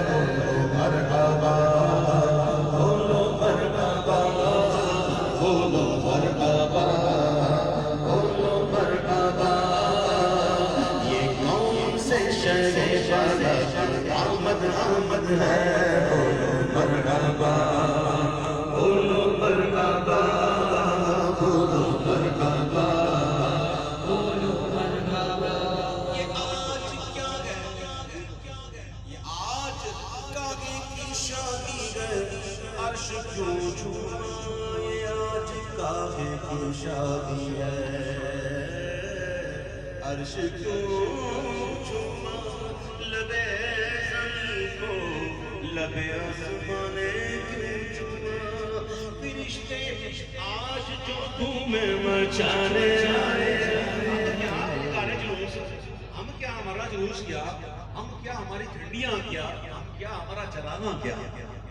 بولو مرحبا بولو مرحبا بولو مرحبا بولو مرحبا یہ کون سے شہر والا آمد آمد ہے بولو مرحبا بولو مرحبا بولو مرحبا بولو مرحبا یہ آج کیا ہے یہ آج کاغے کی شادی ہے عرش کیوں جھوما یہ آج کاغے کی شادی ہے عرش کیوں جھوما لبے زمین کو لبے آسمان کیوں جھوما فرشتے آج جو تمہیں مچانے آئے ہم کیا ہمارا جلوس کیا ہم کیا ہماری جھنڈیاں کیا ہم کیا ہمارا چلانا کیا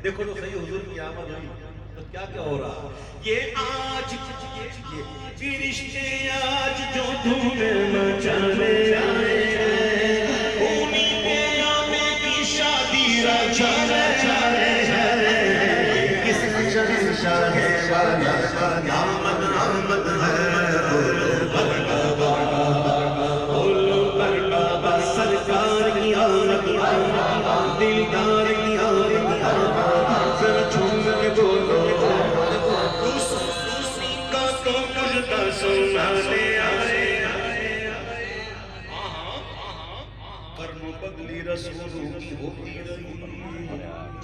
دیکھو تو صحیح حضور کی آمد ہوئی تو کیا کیا ہو رہا یہ آج یہ فرشتے آج جو تمہیں مچانے آئے انہیں کے آنے کی شادی رچانے کس شہنشاہ والا آمد آمد ہے بولو مرحبا بولو مرحبا سرکار کی آمد دلدار کی آمد ذرا جھوم کے بولو دوسری کا تو مجھتا سنانے آئے کرم بدلی رسولوں کی ہوتی رہی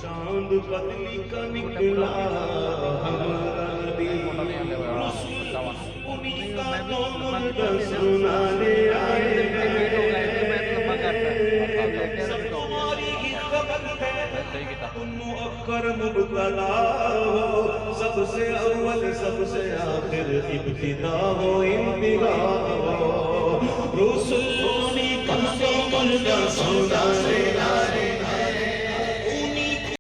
چاند بدلی کا نکلا ہمارا نبی رسول انہی کا تو مجھتا سنانے آئے سب تمہاری ہی خبر ہے تم مؤخر مبتلا ہو سب سے اول سب سے آخر ابتدا ہو انتہا ہو رسول انہی کا تو مجھتا سنانے آئے